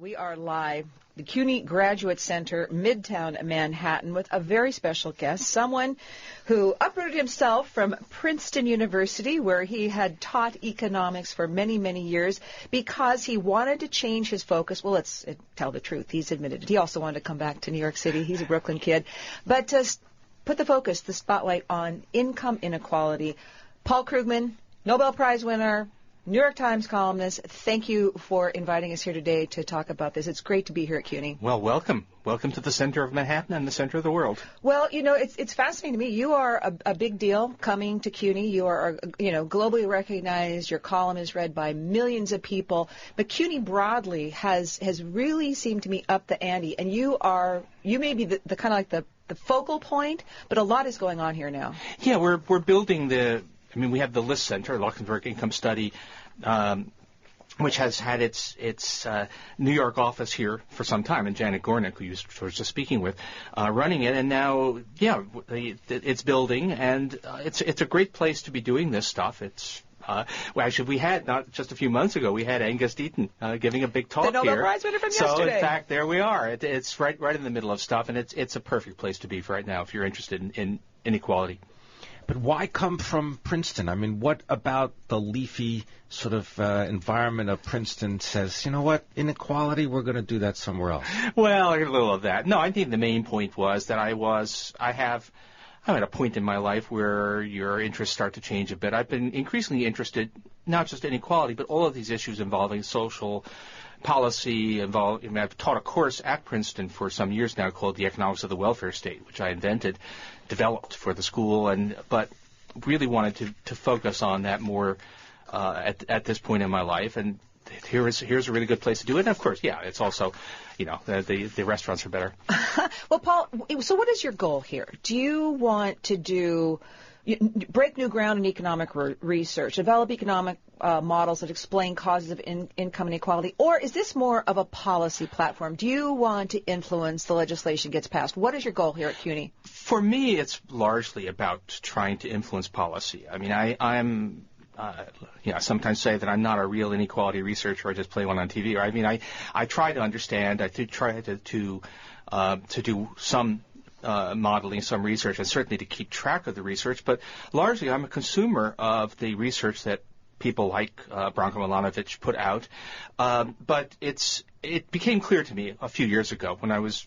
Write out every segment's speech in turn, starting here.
We are live, the CUNY Graduate Center, Midtown Manhattan, with a very special guest, someone who uprooted himself from Princeton University, where he had taught economics for many, many years, because he wanted to change his focus. Well, let's tell the truth. He's admitted it. He also wanted to come back to New York City. He's a Brooklyn kid. But to put the focus, the spotlight on income inequality. Paul Krugman, Nobel Prize winner, New York Times columnist, thank you for inviting us here today to talk about this. It's great to be here at CUNY. Well, welcome. Welcome to the center of Manhattan and the center of the world. Well, you know, it's fascinating to me. You are a big deal coming to CUNY. You are, globally recognized. Your column is read by millions of people. But CUNY broadly has really seemed to me up the ante. And you may be the kind of like the focal point, but a lot is going on here now. Yeah, we're building we have the LIS Center, Luxembourg Income Study, which has had its New York office here for some time, and Janet Gornick, who you was just speaking with, running it. And now, it's building, and it's a great place to be doing this stuff. Actually, we had, not just a few months ago, we had Angus Deaton giving a big talk here. The Nobel Prize winner from yesterday. So, in fact, there we are. It's right in the middle of stuff, and it's a perfect place to be for right now if you're interested in inequality. But why come from Princeton? I mean, what about the leafy sort of environment of Princeton says, you know what, inequality, we're going to do that somewhere else? Well, a little of that. No, I think the main point was that I'm at a point in my life where your interests start to change a bit. I've been increasingly interested, not just in inequality, but all of these issues involving social policy. I've taught a course at Princeton for some years now called The Economics of the Welfare State, which I developed for the school, but really wanted to focus on that more at this point in my life. And here's a really good place to do it. And of course, it's also, the restaurants are better. Well, Paul, so what is your goal here? Do you want to break new ground in economic research, develop economic models that explain causes of income inequality, or is this more of a policy platform? Do you want to influence the legislation gets passed? What is your goal here at CUNY? For me, it's largely about trying to influence policy. I mean, I'm sometimes say that I'm not a real inequality researcher. I just play one on TV. I try to understand. I try to do some modeling, some research, and certainly to keep track of the research. But largely, I'm a consumer of the research that people like Branko Milanovic put out. But it became clear to me a few years ago when I was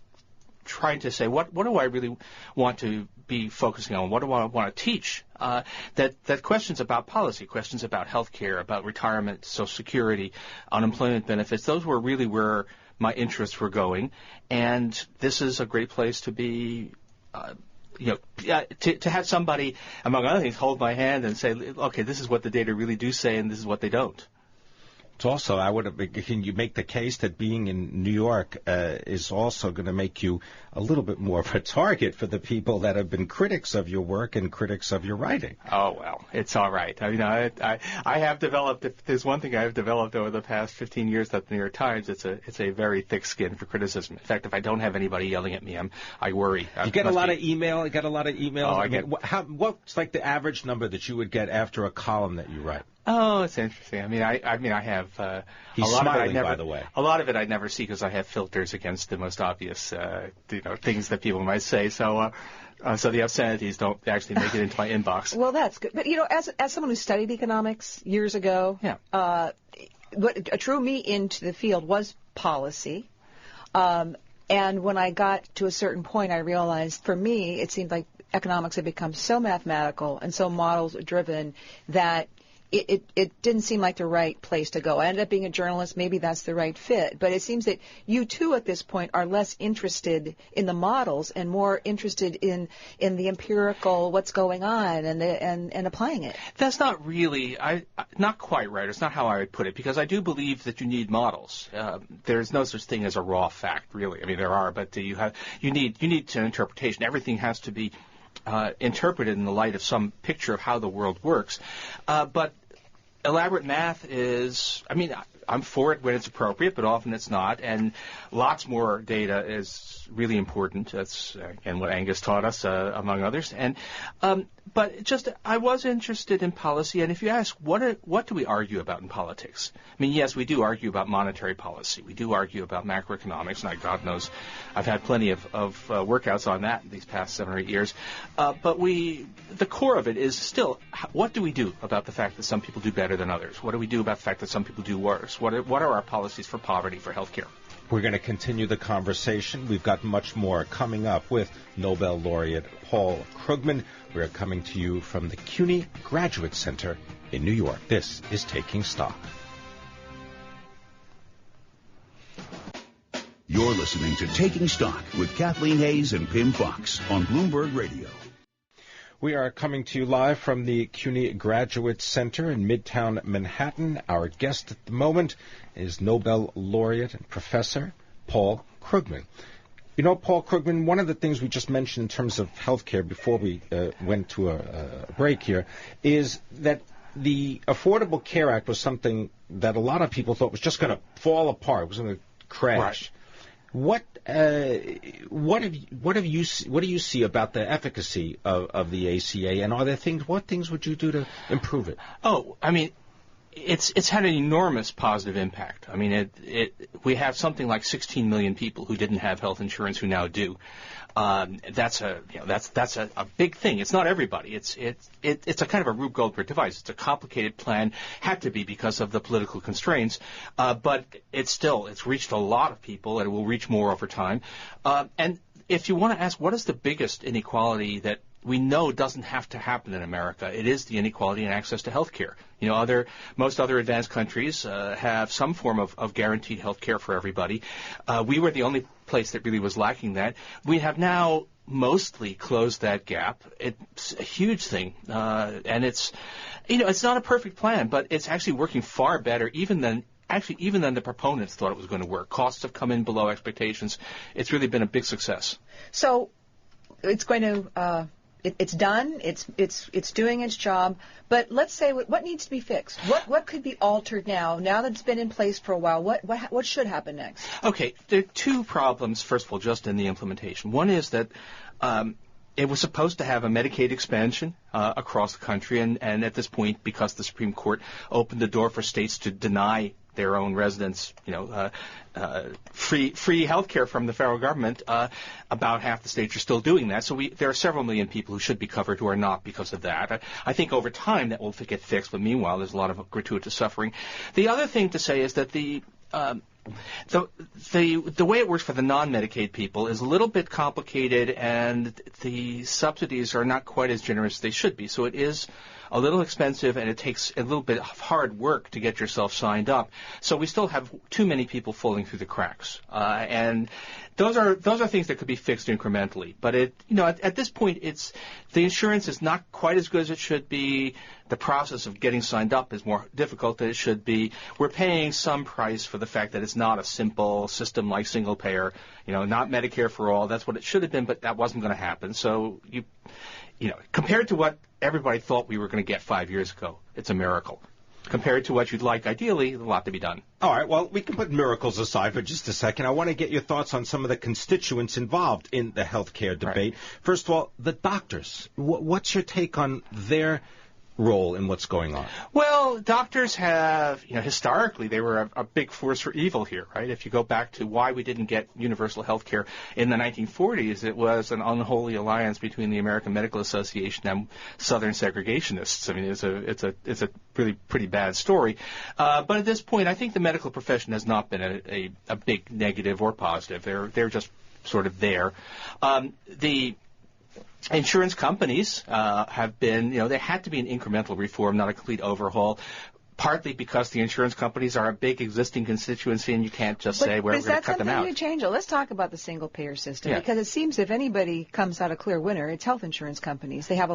trying to say, what do I really want to be focusing on? What do I want to teach? That questions about policy, questions about health care, about retirement, Social Security, unemployment benefits, those were really where my interests were going. And this is a great place to be, to have somebody, among other things, hold my hand and say, okay, this is what the data really do say and this is what they don't. It's also, can you make the case that being in New York is also going to make you a little bit more of a target for the people that have been critics of your work and critics of your writing? Oh, well, it's all right. I have developed, if there's one thing I have developed over the past 15 years at the New York Times, it's a very thick skin for criticism. In fact, if I don't have anybody yelling at me, I worry. You get a lot of email? You get a lot of emails? Oh, I get. What's like the average number that you would get after a column that you write? Oh, it's interesting. I have He's a lot smiling, of it. By the way, a lot of it I never see because I have filters against the most obvious, things that people might say. So the obscenities don't actually make it into my inbox. Well, that's good. But as someone who studied economics years ago, what drew me into the field was policy. And when I got to a certain point, I realized, for me, it seemed like economics had become so mathematical and so model-driven that it didn't seem like the right place to go. I ended up being a journalist. Maybe that's the right fit. But it seems that you, too, at this point, are less interested in the models and more interested in the empirical, what's going on, and applying it. That's not really, not quite right. It's not how I would put it, because I do believe that you need models. There's no such thing as a raw fact, really. I mean, there are, but you need an interpretation. Everything has to be interpreted in the light of some picture of how the world works. But elaborate math is, I'm for it when it's appropriate, but often it's not. And lots more data is really important. That's, again, what Angus taught us, among others. And but just I was interested in policy. And if you ask, what do we argue about in politics? I mean, yes, we do argue about monetary policy. We do argue about macroeconomics. And God knows I've had plenty of workouts on that these past 7 or 8 years. But the core of it is still, what do we do about the fact that some people do better than others? What do we do about the fact that some people do worse? What are our policies for poverty, for health care? We're going to continue the conversation. We've got much more coming up with Nobel laureate Paul Krugman. We're coming to you from the CUNY Graduate Center in New York. This is Taking Stock. You're listening to Taking Stock with Kathleen Hayes and Pimm Fox on Bloomberg Radio. We are coming to you live from the CUNY Graduate Center in Midtown Manhattan. Our guest at the moment is Nobel laureate and professor Paul Krugman. You know, Paul Krugman, one of the things we just mentioned in terms of healthcare before we went to a break here is that the Affordable Care Act was something that a lot of people thought was just going to fall apart. It was going to crash. Right. What do you see about the efficacy of the ACA, and are there things? What things would you do to improve it? Oh, I mean, it's had an enormous positive impact. I mean, we have something like 16 million people who didn't have health insurance who now do. That's a big thing. It's not everybody. It's a kind of a Rube Goldberg device. It's a complicated plan. Had to be because of the political constraints, but it's reached a lot of people, and it will reach more over time. And if you want to ask, what is the biggest inequality that we know doesn't have to happen in America? It is the inequality in access to health care. You know, most other advanced countries have some form of guaranteed health care for everybody. We were the only place that really was lacking that. We have now mostly closed that gap. It's a huge thing, and it's not a perfect plan, but it's actually working far better even than the proponents thought it was going to work. Costs have come in below expectations. It's really been a big success. So it's going to. It's done. It's doing its job. But let's say what needs to be fixed. What could be altered now that it's been in place for a while? What should happen next? Okay, there are two problems. First of all, just in the implementation. One is that it was supposed to have a Medicaid expansion across the country, and at this point, because the Supreme Court opened the door for states to deny their own residents, free health care from the federal government. About half the states are still doing that. So there are several million people who should be covered who are not because of that. I think over time that will get fixed, but meanwhile there's a lot of gratuitous suffering. The other thing to say is that the way it works for the non-Medicaid people is a little bit complicated, and the subsidies are not quite as generous as they should be. So it is a little expensive, and it takes a little bit of hard work to get yourself signed up. So we still have too many people falling through the cracks, and those are things that could be fixed incrementally. But at this point, the insurance is not quite as good as it should be. The process of getting signed up is more difficult than it should be. We're paying some price for the fact that it's not a simple system like single payer, not Medicare for all. That's what it should have been, but that wasn't going to happen. So compared to what everybody thought we were going to get 5 years ago, it's a miracle. Compared to what you'd like, ideally, a lot to be done. All right, well, we can put miracles aside for just a second. I want to get your thoughts on some of the constituents involved in the health care debate. Right. First of all, the doctors. What's your take on their role in what's going on? Well, doctors have, historically, they were a big force for evil here, right? If you go back to why we didn't get universal health care in the 1940s, it was an unholy alliance between the American Medical Association and Southern segregationists. I mean, it's a really pretty bad story. But at this point, I think the medical profession has not been a big negative or positive. They're just sort of there. The insurance companies have been, there had to be an incremental reform, not a complete overhaul, partly because the insurance companies are a big existing constituency and you can't just say, we're going to cut them out. But is that something to change? Let's talk about the single-payer system, because it seems if anybody comes out a clear winner, it's health insurance companies. They have,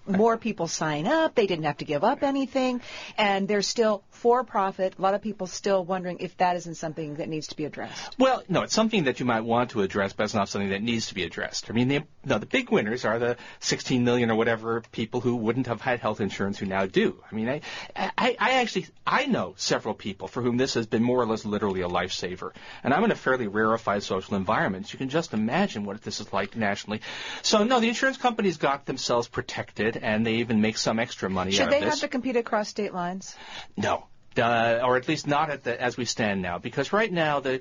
more people sign up. They didn't have to give up anything, and they're still for-profit. A lot of people still wondering if that isn't something that needs to be addressed. Well, no, it's something that you might want to address, but it's not something that needs to be addressed. I mean, the big winners are the 16 million or whatever people who wouldn't have had health insurance who now do. I mean, I I know several people for whom this has been more or less literally a lifesaver. And I'm in a fairly rarefied social environment. You can just imagine what this is like nationally. So, no, the insurance companies got themselves protected, and they even make some extra money out of this. Should they have to compete across state lines? No. Or at least not as we stand now. Because right now, the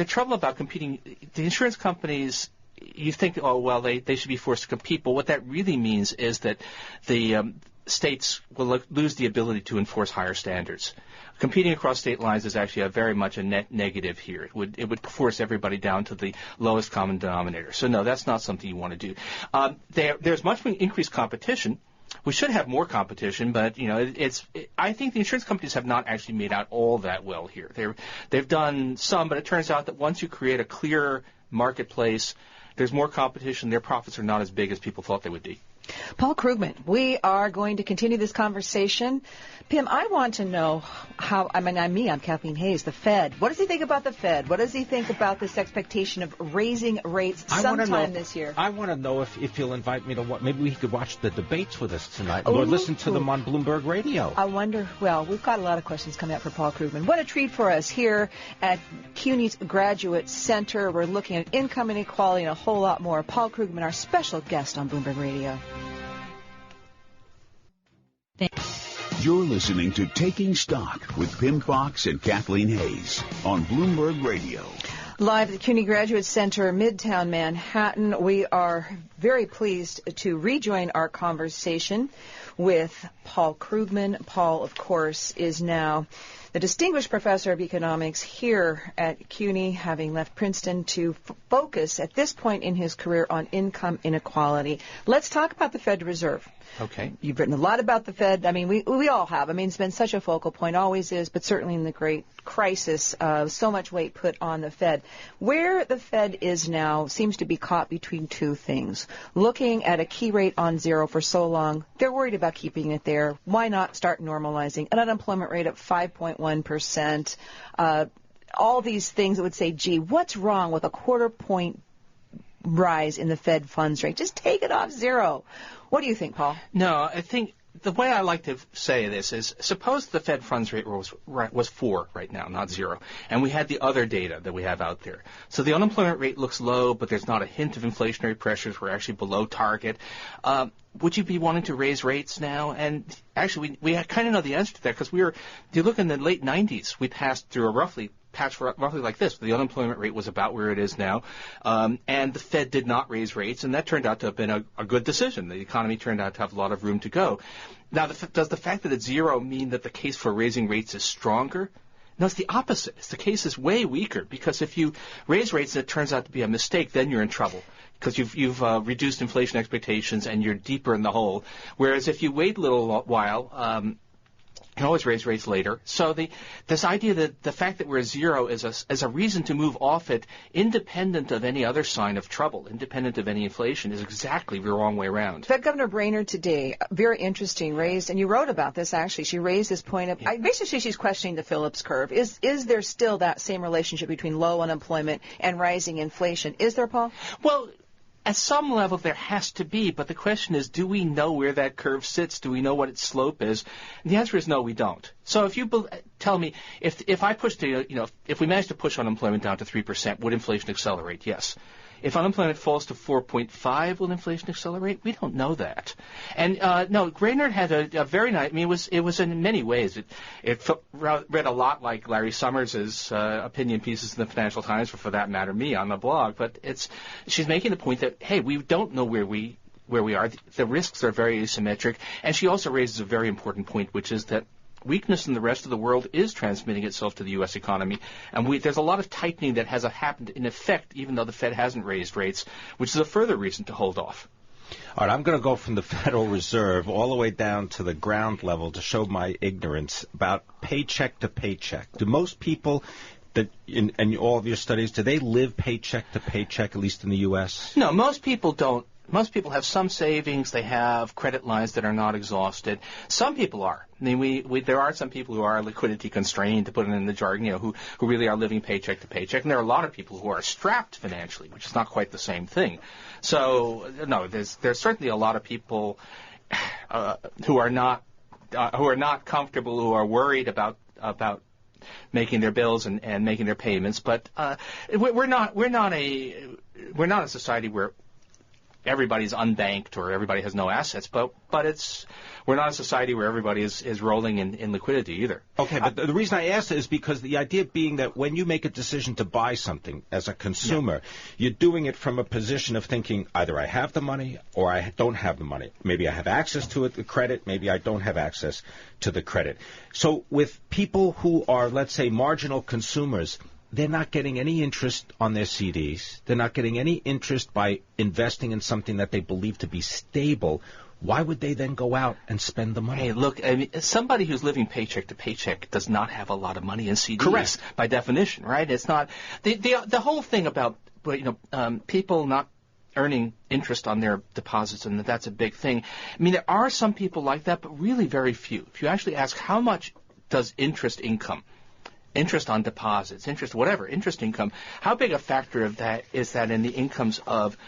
trouble about competing, the insurance companies, you think, oh, well, they should be forced to compete. But what that really means is that the states will lose the ability to enforce higher standards. Competing across state lines is actually very much a net negative here. It would force everybody down to the lowest common denominator. So, no, that's not something you want to do. There's much increased competition. We should have more competition, but I think the insurance companies have not actually made out all that well here. They've done some, but it turns out that once you create a clear marketplace, there's more competition. Their profits are not as big as people thought they would be. Paul Krugman, we are going to continue this conversation. Pimm, I want to know I'm Kathleen Hayes, the Fed. What does he think about the Fed? What does he think about this expectation of raising rates sometime this year? I want to know if he'll invite me to maybe we could watch the debates with us tonight or listen to them on Bloomberg Radio. I wonder, we've got a lot of questions coming up for Paul Krugman. What a treat for us here at CUNY's Graduate Center. We're looking at income inequality and a whole lot more. Paul Krugman, our special guest on Bloomberg Radio. You're listening to Taking Stock with Pimm Fox and Kathleen Hayes on Bloomberg Radio. Live at the CUNY Graduate Center, Midtown Manhattan, we are very pleased to rejoin our conversation with Paul Krugman. Paul, of course, is now the distinguished professor of economics here at CUNY, having left Princeton to focus at this point in his career on income inequality. Let's talk about the Federal Reserve. Okay. You've written a lot about the Fed. I mean, we all have. I mean, it's been such a focal point, always is, but certainly in the great crisis, so much weight put on the Fed. Where the Fed is now seems to be caught between two things. Looking at a key rate on zero for so long, they're worried about keeping it there. Why not start normalizing an unemployment rate of 5.1%? All these things that would say, gee, what's wrong with a quarter-point rise in the Fed funds rate? Just take it off zero. What do you think, Paul? No, I think the way I like to say this is, suppose the Fed funds rate was 4 right now, not 0, and we had the other data that we have out there. So the unemployment rate looks low, but there's not a hint of inflationary pressures. We're actually below target. Would you be wanting to raise rates now? And actually, we kind of know the answer to that because if you look in the late 90s, we passed through a patch roughly like this. The unemployment rate was about where it is now, and the Fed did not raise rates, and that turned out to have been a good decision. The economy turned out to have a lot of room to go. Now, does the fact that it's 0 mean that the case for raising rates is stronger? No, it's the opposite. The case is way weaker because if you raise rates and it turns out to be a mistake, then you're in trouble because you've reduced inflation expectations and you're deeper in the hole. Whereas if you wait a little while, you can always raise rates later. So this idea that the fact that we're at 0 is a reason to move off it, independent of any other sign of trouble, independent of any inflation, is exactly the wrong way around. Fed Governor Brainerd today, very interesting, raised, and you wrote about this actually. She raised this point of, basically she's questioning the Phillips curve. Is there still that same relationship between low unemployment and rising inflation? Is there, Paul? Well, at some level, there has to be, but the question is, do we know where that curve sits? Do we know what its slope is? And the answer is no, we don't. So if you tell me, if I pushed if we managed to push unemployment down to 3%, would inflation accelerate? Yes. If unemployment falls to 4.5, will inflation accelerate? We don't know that. And no, Brainerd had a very nice. I mean, it was in many ways. It read a lot like Larry Summers' opinion pieces in the Financial Times, or for that matter, me on the blog. But she's making the point that hey, we don't know where we are. The risks are very asymmetric. And she also raises a very important point, which is that weakness in the rest of the world is transmitting itself to the U.S. economy, and there's a lot of tightening that has happened in effect, even though the Fed hasn't raised rates, which is a further reason to hold off. All right, I'm going to go from the Federal Reserve all the way down to the ground level to show my ignorance about paycheck to paycheck. Do most people that in all of your studies, do they live paycheck to paycheck, at least in the U.S.? No, most people don't. Most people have some savings. They have credit lines that are not exhausted. Some people are. I mean, there are some people who are liquidity constrained, to put it in the jargon, who really are living paycheck to paycheck. And there are a lot of people who are strapped financially, which is not quite the same thing. So, no, there's certainly a lot of people who are not not comfortable, who are worried about making their bills and making their payments. But we're not a society where everybody's unbanked or everybody has no assets, but we're not a society where everybody is rolling in liquidity either. Okay, but the reason I asked is because the idea being that when you make a decision to buy something as a consumer, you're doing it from a position of thinking either I have the money or I don't have the money. Maybe I have access to it, the credit, maybe I don't have access to the credit. So with people who are, let's say, marginal consumers, they're not getting any interest on their CDs. They're not getting any interest by investing in something that they believe to be stable. Why would they then go out and spend the money? Hey, look, I mean, somebody who's living paycheck to paycheck does not have a lot of money in CDs. Correct. By definition, right? It's not the whole thing about people not earning interest on their deposits, and that's a big thing. I mean, there are some people like that, but really very few. If you actually ask how much does interest on deposits, interest income, how big a factor of that is that in the incomes of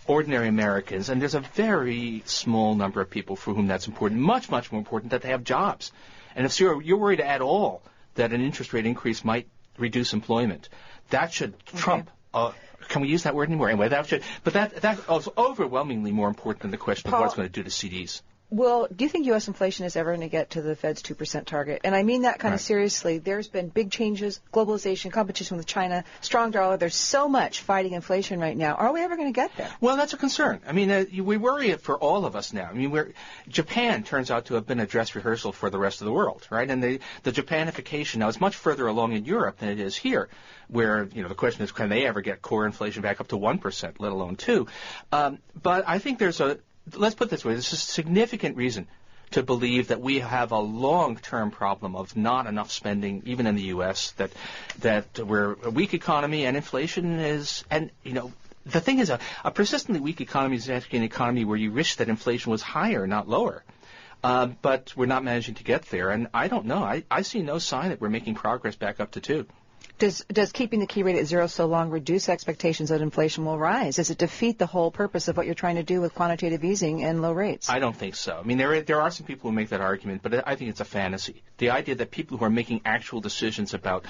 ordinary Americans? And there's a very small number of people for whom that's important, much, much more important that they have jobs. And if you're worried at all that an interest rate increase might reduce employment, that should trump. Can we use that word anymore? Anyway, that is overwhelmingly more important than the question of what it's going to do to CDs. Well, do you think U.S. inflation is ever going to get to the Fed's 2% target? And I mean that kind of seriously. There's been big changes, globalization, competition with China, strong dollar. There's so much fighting inflation right now. Are we ever going to get there? Well, that's a concern. I mean, we worry it for all of us now. I mean, Japan turns out to have been a dress rehearsal for the rest of the world, right? And the Japanification now is much further along in Europe than it is here, where, the question is, can they ever get core inflation back up to 1%, let alone 2%? But I think let's put it this way, there's a significant reason to believe that we have a long-term problem of not enough spending, even in the U.S., that we're a weak economy and inflation is, and, the thing is, a persistently weak economy is actually an economy where you wish that inflation was higher, not lower. But we're not managing to get there, and I don't know. I see no sign that we're making progress back up to 2%. Does keeping the key rate at 0 so long reduce expectations that inflation will rise? Does it defeat the whole purpose of what you're trying to do with quantitative easing and low rates? I don't think so. I mean, there are some people who make that argument, but I think it's a fantasy. The idea that people who are making actual decisions about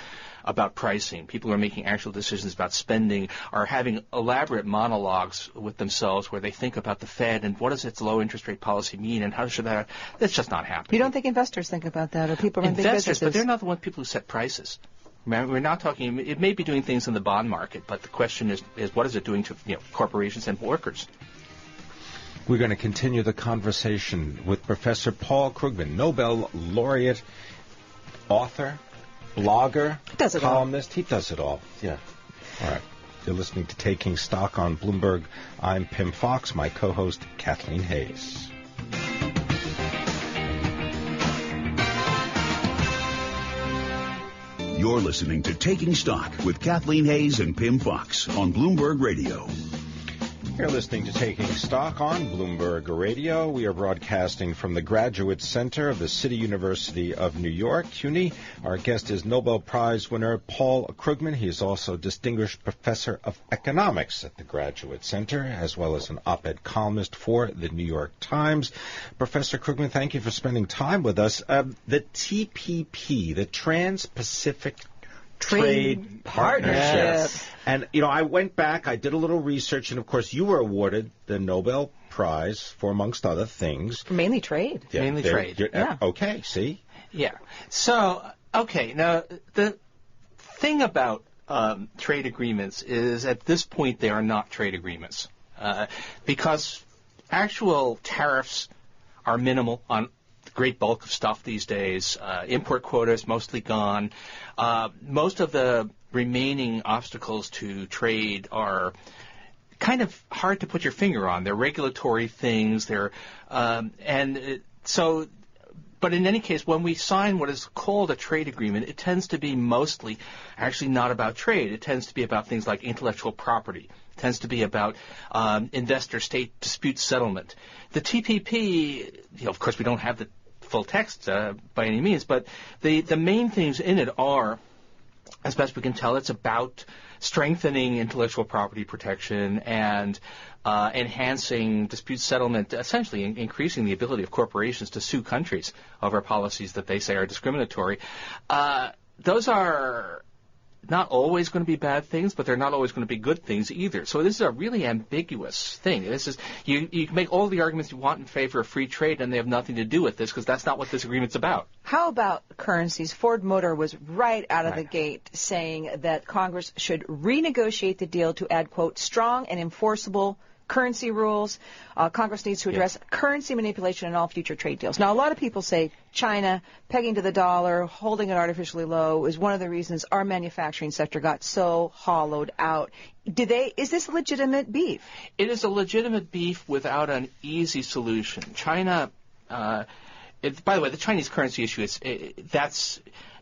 pricing, people who are making actual decisions about spending, are having elaborate monologues with themselves where they think about the Fed and what does its low interest rate policy mean and how should that... That's just not happening. You don't think investors think about that, or people run big businesses? Investors, but they're not the people who set prices. We're not talking, it may be doing things in the bond market, but the question is what is it doing to corporations and workers? We're going to continue the conversation with Professor Paul Krugman, Nobel laureate, author, blogger, columnist. He does it all. Yeah. All right. You're listening to Taking Stock on Bloomberg. I'm Pimm Fox, my co-host Kathleen Hayes. You're listening to Taking Stock with Kathleen Hayes and Pimm Fox on Bloomberg Radio. You're listening to Taking Stock on Bloomberg Radio. We are broadcasting from the Graduate Center of the City University of New York, CUNY. Our guest is Nobel Prize winner Paul Krugman. He is also Distinguished Professor of Economics at the Graduate Center, as well as an op-ed columnist for the New York Times. Professor Krugman, thank you for spending time with us. The TPP, the Trans-Pacific Trade Partnership. Yes. And, I went back, I did a little research, and, of course, you were awarded the Nobel Prize for, amongst other things. Mainly trade. Yeah, Mainly trade. Yeah. Okay, see? Yeah. So, now, the thing about trade agreements is at this point they are not trade agreements because actual tariffs are minimal on the great bulk of stuff these days. Import quotas mostly gone. Most of the remaining obstacles to trade are kind of hard to put your finger on. They're regulatory things. But in any case, when we sign what is called a trade agreement, it tends to be mostly actually not about trade. It tends to be about things like intellectual property. It tends to be about investor-state dispute settlement. The TPP, of course, we don't have the full text by any means, but the main things in it are as best we can tell, it's about strengthening intellectual property protection and enhancing dispute settlement, essentially increasing the ability of corporations to sue countries over policies that they say are discriminatory. Those are not always going to be bad things, but they're not always going to be good things either. So this is a really ambiguous thing. This is you can make all the arguments you want in favor of free trade, and they have nothing to do with this because that's not what this agreement's about. How about currencies? Ford Motor was right out of the gate saying that Congress should renegotiate the deal to add, quote, strong and enforceable currency rules. Congress needs to address currency manipulation in all future trade deals. Now, a lot of people say China pegging to the dollar, holding it artificially low, is one of the reasons our manufacturing sector got so hollowed out. Is this legitimate beef? It is a legitimate beef without an easy solution. China, by the way, the Chinese currency issue,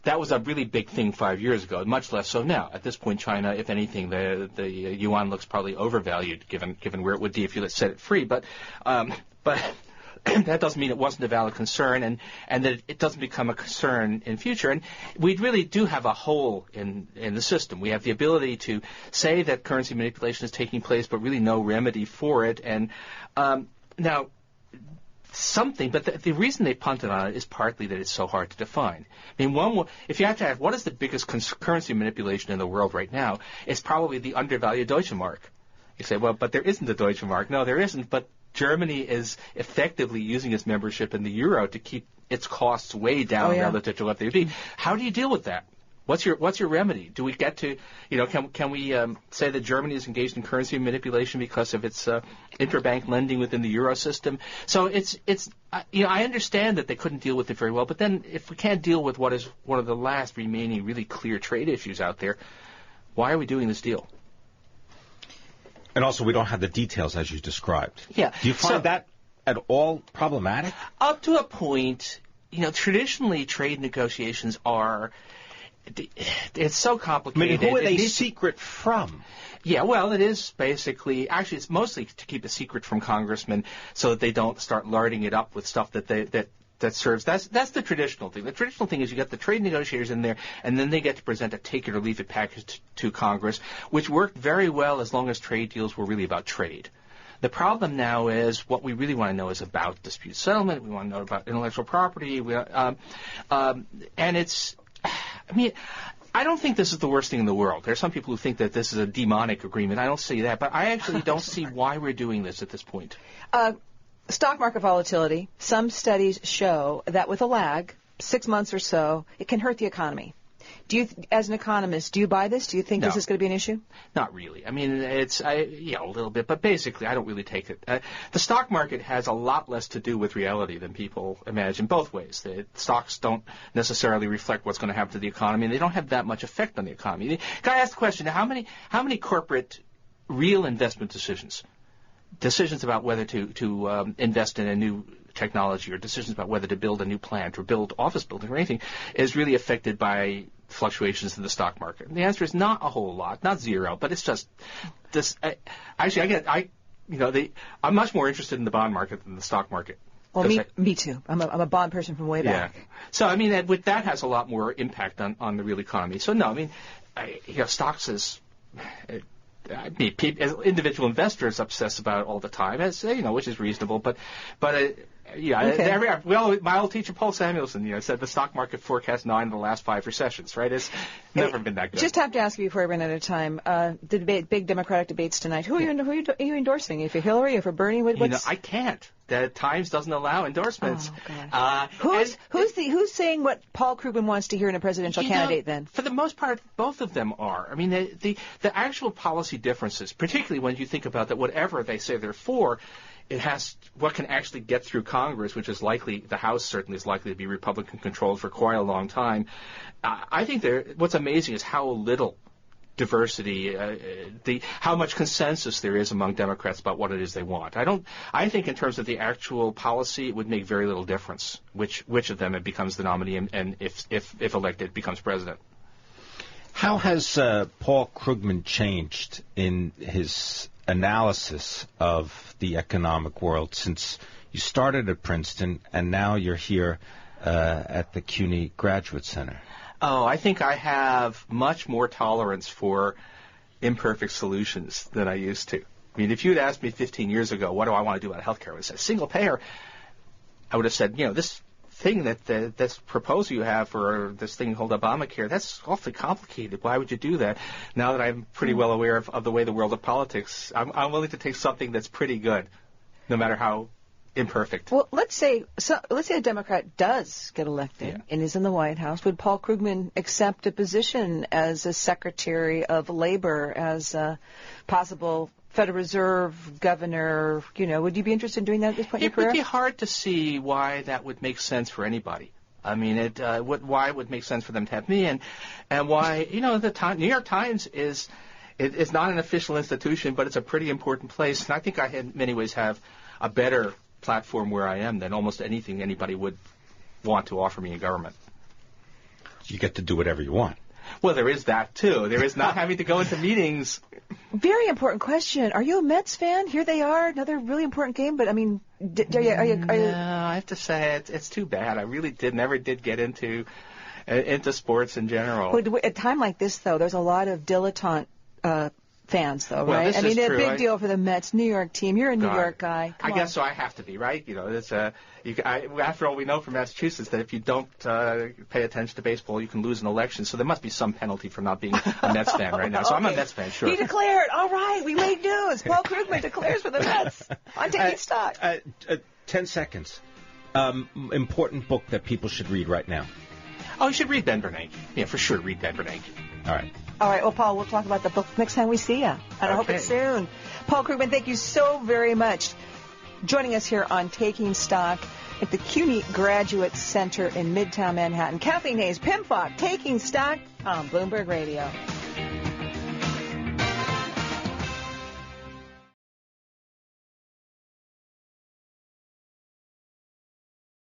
that was a really big thing 5 years ago, much less so now. At this point, China, if anything, the yuan looks probably overvalued given where it would be if you set it free. But that doesn't mean it wasn't a valid concern, and that it doesn't become a concern in future. And we really do have a hole in the system. We have the ability to say that currency manipulation is taking place, but really no remedy for it. And now, but the reason they punted on it is partly that it's so hard to define. I mean, if you have to ask what is the biggest currency manipulation in the world right now, it's probably the undervalued Deutsche Mark. You say, well, but there isn't a Deutsche Mark. No, there isn't, but Germany is effectively using its membership in the euro to keep its costs way down relative to what they would be. How do you deal with that? What's your remedy? Do we get to, can we say that Germany is engaged in currency manipulation because of its interbank lending within the euro system? So I understand that they couldn't deal with it very well, but then if we can't deal with what is one of the last remaining really clear trade issues out there, why are we doing this deal? And also, we don't have the details as you described. Yeah. Do you find that at all problematic? Up to a point. Traditionally trade negotiations are. It's so complicated. I mean, who are they secret from? Yeah, well, it is basically, actually, it's mostly to keep a secret from congressmen so that they don't start larding it up with stuff that serves. That's the traditional thing. The traditional thing is you get the trade negotiators in there, and then they get to present a take it or leave it package to Congress, which worked very well as long as trade deals were really about trade. The problem now is what we really want to know is about dispute settlement. We want to know about intellectual property. And it's. I mean, I don't think this is the worst thing in the world. There are some people who think that this is a demonic agreement. I don't see that, but I actually don't see why we're doing this at this point. Stock market volatility. Some studies show that with a lag, 6 months or so, it can hurt the economy. As an economist, do you buy this? Do you think this is going to be an issue? Not really. I mean, a little bit, but basically, I don't really take it. The stock market has a lot less to do with reality than people imagine, both ways. The stocks don't necessarily reflect what's going to happen to the economy, and they don't have that much effect on the economy. Got to ask the question: how many corporate real investment decisions about whether to invest in a new technology or decisions about whether to build a new plant or build office building or anything is really affected by fluctuations in the stock market? And the answer is not a whole lot, not zero, but it's just this. I'm much more interested in the bond market than the stock market. Well, me too. I'm a bond person from way back. Yeah. So I mean, that has a lot more impact on the real economy. So no, I mean, stocks is. Individual investors obsess about it all the time, which is reasonable. But my old teacher Paul Samuelson, said the stock market forecast 9 of the last 5 recessions. Right? It's never been that good. Just have to ask you before I run out of time. The big Democratic debates tonight. Who are you endorsing? If you're Hillary, if you're Bernie, I can't. The Times doesn't allow endorsements. Oh, God. Who's saying what Paul Krugman wants to hear in a presidential candidate? Then, for the most part, both of them are. I mean, the actual policy differences, particularly when you think about that, whatever they say they're for, what can actually get through Congress, which is likely, the House certainly is likely to be Republican controlled for quite a long time. I think what's amazing is how little diversity, how much consensus there is among Democrats about what it is they want. I think in terms of the actual policy, it would make very little difference which of them it becomes the nominee and if elected becomes president. How has Paul Krugman changed in his analysis of the economic world since you started at Princeton and now you're here at the CUNY Graduate Center? Oh, I think I have much more tolerance for imperfect solutions than I used to. I mean, if you'd asked me 15 years ago, what do I want to do about healthcare? I would have said single payer. I would have said, this thing this proposal you have for this thing called Obamacare, that's awfully complicated. Why would you do that? Now that I'm pretty well aware of the way the world of politics, I'm willing to take something that's pretty good, no matter how imperfect. Well, let's say a Democrat does get elected and is in the White House. Would Paul Krugman accept a position as a Secretary of Labor, as a possible Federal Reserve governor? Would you be interested in doing that at this point in your career? It would be hard to see why that would make sense for anybody. I mean, why it would make sense for them to have me, and why, the New York Times is not an official institution, but it's a pretty important place, and I think I, in many ways, have a better platform where I am than almost anything anybody would want to offer me in government. You get to do whatever you want. Well, there is that, too. There is not having to go into meetings. Very important question. Are you a Mets fan? Here they are, another really important game, but, I mean, are you? No, I have to say it's too bad. I really never did get into sports in general. Well, at a time like this, though, there's a lot of dilettant fans, though, well, right? I mean, a big deal for the Mets, New York team. You're a New York guy. I guess so. I have to be, right? After all, we know from Massachusetts that if you don't pay attention to baseball, you can lose an election. So there must be some penalty for not being a Mets fan right now. So I'm a Mets fan, sure. He declared. All right, we made news. Paul Krugman declares for the Mets. I'm taking stock. 10 seconds. Important book that people should read right now. Oh, you should read Ben Bernanke. Yeah, for sure, read Ben Bernanke. All right. All right. Well, Paul, we'll talk about the book next time we see you. And I hope it's soon. Paul Krugman, thank you so very much. Joining us here on Taking Stock at the CUNY Graduate Center in Midtown Manhattan. Kathleen Hayes, Pimm, Taking Stock on Bloomberg Radio.